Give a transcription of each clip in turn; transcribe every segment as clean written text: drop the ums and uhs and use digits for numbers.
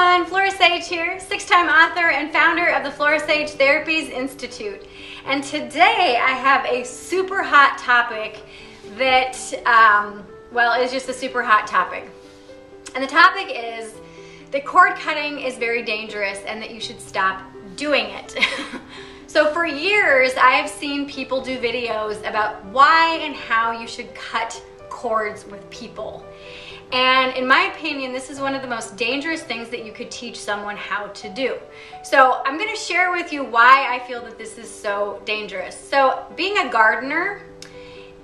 everyone, Flora here, 6-time author and founder of the Flora Therapies Institute. And today I have a super hot topic that, is just a super hot topic. And the topic is that cord cutting is very dangerous and that you should stop doing it. So for years, I have seen people do videos about why and how you should cut cords with people. And in my opinion, this is one of the most dangerous things that you could teach someone how to do. So I'm gonna share with you why I feel that this is so dangerous. So being a gardener,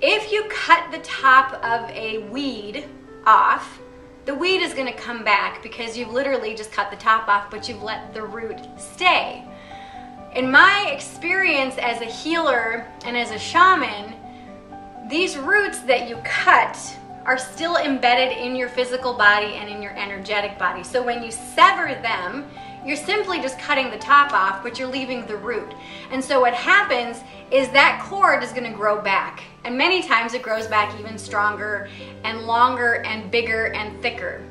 if you cut the top of a weed off, the weed is gonna come back because you've literally just cut the top off, but you've let the root stay. In my experience as a healer and as a shaman, these roots that you cut are still embedded in your physical body and in your energetic body. So when you sever them, you're simply just cutting the top off, but you're leaving the root. And so what happens is that cord is gonna grow back. And many times it grows back even stronger and longer and bigger and thicker.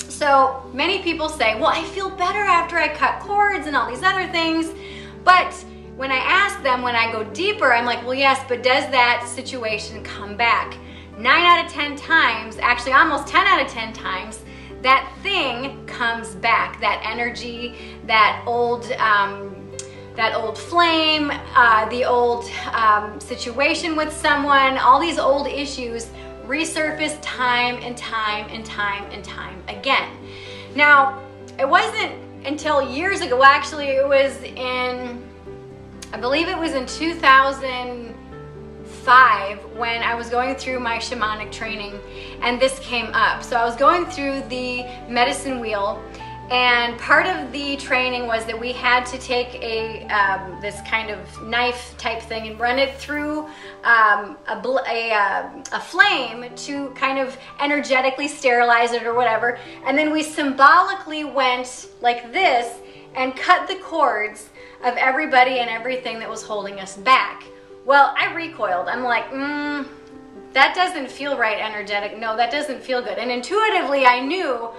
So many people say, well, I feel better after I cut cords and all these other things. But when I ask them, when I go deeper, I'm like, well, yes, but does that situation come back? 9 out of 10 times, actually almost 10 out of 10 times, that thing comes back. That energy, that old flame, the old situation with someone, all these old issues resurface time and time and time and time again. Now, it wasn't until years ago, well, actually it was in, I believe it was in 2005 when I was going through my shamanic training and this came up. So I was going through the medicine wheel, and part of the training was that we had to take a this kind of knife type thing and run it through a flame to kind of energetically sterilize it or whatever. And then we symbolically went like this and cut the cords of everybody and everything that was holding us back. Well, I recoiled. I'm like, that doesn't feel right energetic. No, that doesn't feel good. And intuitively I knew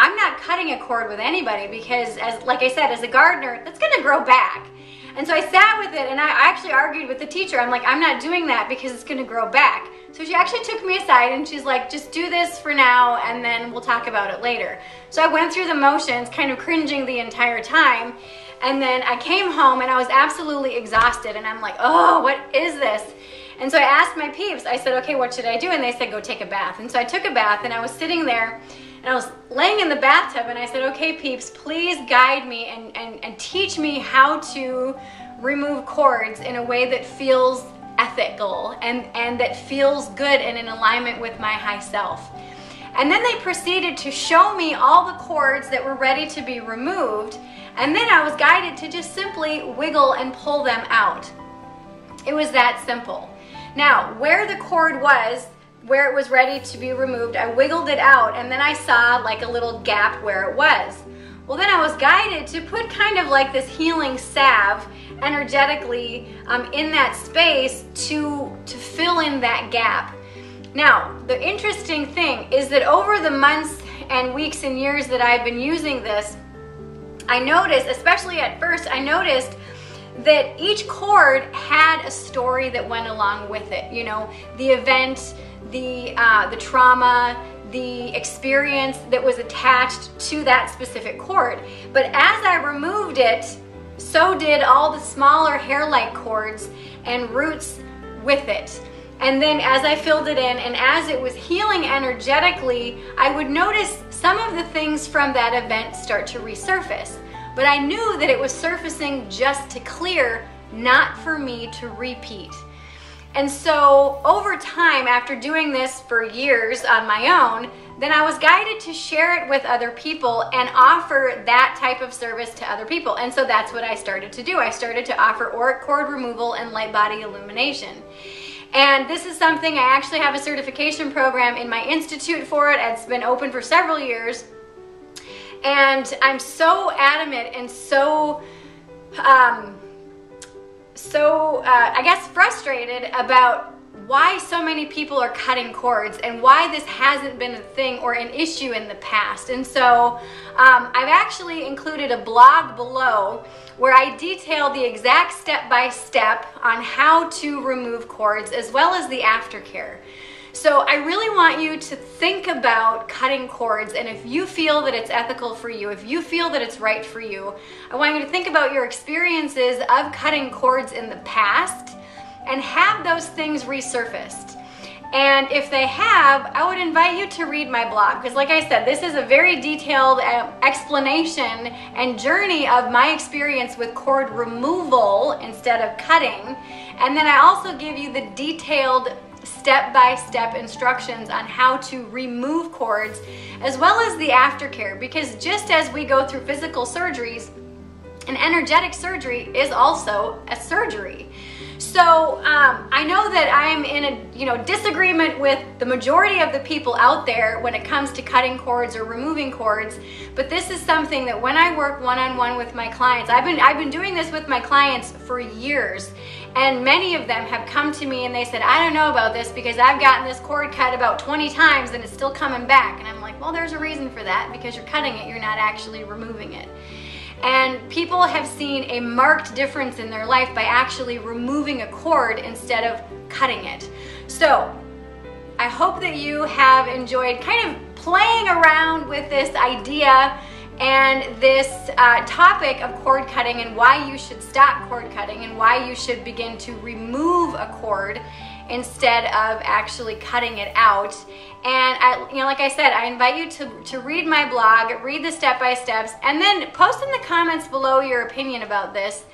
I'm not cutting a cord with anybody because, like I said, as a gardener, that's gonna grow back. And so I sat with it and I actually argued with the teacher. I'm like, I'm not doing that because it's gonna grow back. So she actually took me aside and she's like, just do this for now and then we'll talk about it later. So I went through the motions, kind of cringing the entire time. And then I came home and I was absolutely exhausted and I'm like, oh, what is this? And so I asked my peeps, I said, okay, what should I do? And they said, go take a bath. And so I took a bath and I was sitting there and I was laying in the bathtub and I said, okay, peeps, please guide me and teach me how to remove cords in a way that feels ethical and that feels good and in alignment with my high self. And then they proceeded to show me all the cords that were ready to be removed. And then I was guided to just simply wiggle and pull them out. It was that simple. Now, where the cord was, where it was ready to be removed, I wiggled it out and then I saw like a little gap where it was. Well, then I was guided to put kind of like this healing salve energetically in that space to fill in that gap. Now, the interesting thing is that over the months and weeks and years that I've been using this, I noticed, especially at first, I noticed that each cord had a story that went along with it. You know, the event, the trauma, the experience that was attached to that specific cord. But as I removed it, so did all the smaller hair-like cords and roots with it. And then as I filled it in and as it was healing energetically, I would notice some of the things from that event start to resurface. But I knew that it was surfacing just to clear, not for me to repeat. And so over time, after doing this for years on my own, then I was guided to share it with other people and offer that type of service to other people. And so that's what I started to do. I started to offer auric cord removal and light body illumination. And this is something, I actually have a certification program in my institute for it. It's been open for several years. And I'm so adamant and so I guess frustrated about why so many people are cutting cords and why this hasn't been a thing or an issue in the past. And so I've actually included a blog below where I detail the exact step-by-step on how to remove cords as well as the aftercare. So I really want you to think about cutting cords, and if you feel that it's ethical for you, if you feel that it's right for you, I want you to think about your experiences of cutting cords in the past and have those things resurfaced. And if they have, I would invite you to read my blog, because like I said, this is a very detailed explanation and journey of my experience with cord removal instead of cutting. And then I also give you the detailed step-by-step instructions on how to remove cords as well as the aftercare, because just as we go through physical surgeries, an energetic surgery is also a surgery. So I know that I'm in a disagreement with the majority of the people out there when it comes to cutting cords or removing cords, but this is something that when I work one-on-one with my clients, I've been doing this with my clients for years, and many of them have come to me and they said, I don't know about this because I've gotten this cord cut about 20 times and it's still coming back. And I'm like, well, there's a reason for that, because you're cutting it, you're not actually removing it. And people have seen a marked difference in their life by actually removing a cord instead of cutting it. So I hope that you have enjoyed kind of playing around with this idea and this topic of cord cutting and why you should stop cord cutting and why you should begin to remove a cord instead of actually cutting it out. And like I said, I invite you to read my blog, read the step-by-steps, and then post in the comments below your opinion about this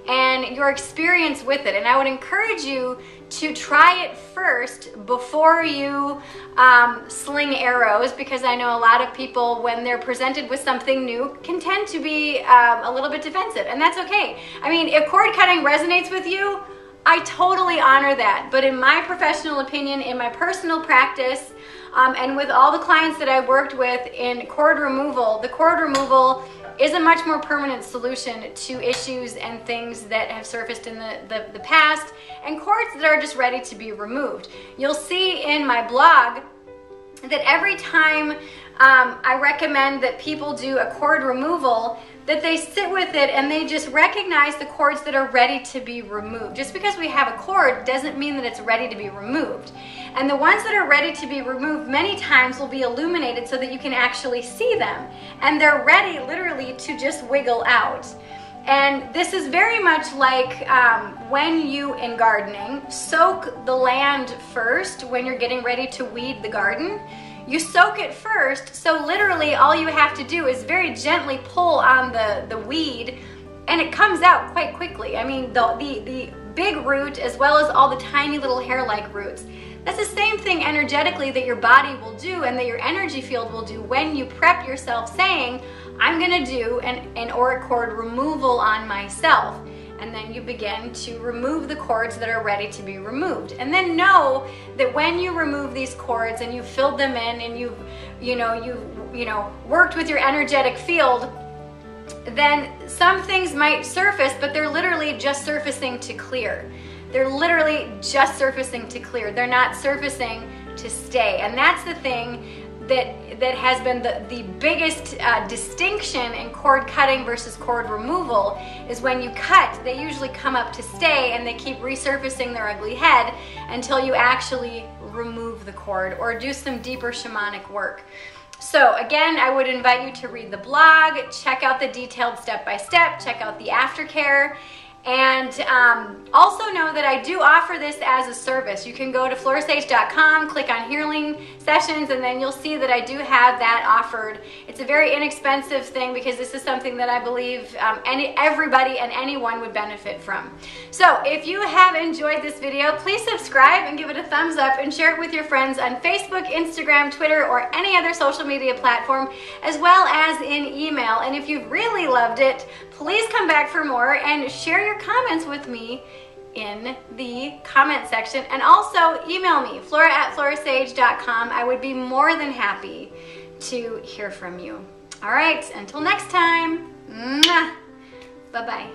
and your experience with it. And I would encourage you to try it first before you sling arrows, because I know a lot of people, when they're presented with something new, can tend to be a little bit defensive, and that's okay. I mean, if cord cutting resonates with you, I totally honor that. But in my professional opinion, in my personal practice, and with all the clients that I've worked with in cord removal, the cord removal is a much more permanent solution to issues and things that have surfaced in the past, and cords that are just ready to be removed. You'll see in my blog that every time I recommend that people do a cord removal, that they sit with it and they just recognize the cords that are ready to be removed. Just because we have a cord doesn't mean that it's ready to be removed. And the ones that are ready to be removed many times will be illuminated so that you can actually see them. And they're ready literally to just wiggle out. And this is very much like when you, in gardening, soak the land first when you're getting ready to weed the garden. You soak it first, so literally all you have to do is very gently pull on the weed and it comes out quite quickly. I mean, the big root as well as all the tiny little hair-like roots. That's the same thing energetically that your body will do and that your energy field will do when you prep yourself saying, I'm gonna do an auric cord removal on myself. And then you begin to remove the cords that are ready to be removed. And then know that when you remove these cords and you've filled them in and you've worked with your energetic field, then some things might surface, but they're literally just surfacing to clear. They're literally just surfacing to clear. They're not surfacing to stay. And that's the thing that has been the biggest distinction in cord cutting versus cord removal, is when you cut, they usually come up to stay and they keep resurfacing their ugly head until you actually remove the cord or do some deeper shamanic work. So again, I would invite you to read the blog, check out the detailed step-by-step, check out the aftercare, and also know that I do offer this as a service. You can go to florasage.com, click on healing sessions, and then you'll see that I do have that offered. It's a very inexpensive thing because this is something that I believe everybody and anyone would benefit from. So if you have enjoyed this video, please subscribe and give it a thumbs up and share it with your friends on Facebook, Instagram, Twitter, or any other social media platform, as well as in email. And if you've really loved it, please come back for more and share your comments with me in the comment section. And also email me, flora@florasage.com. I would be more than happy to hear from you. All right, until next time, bye-bye.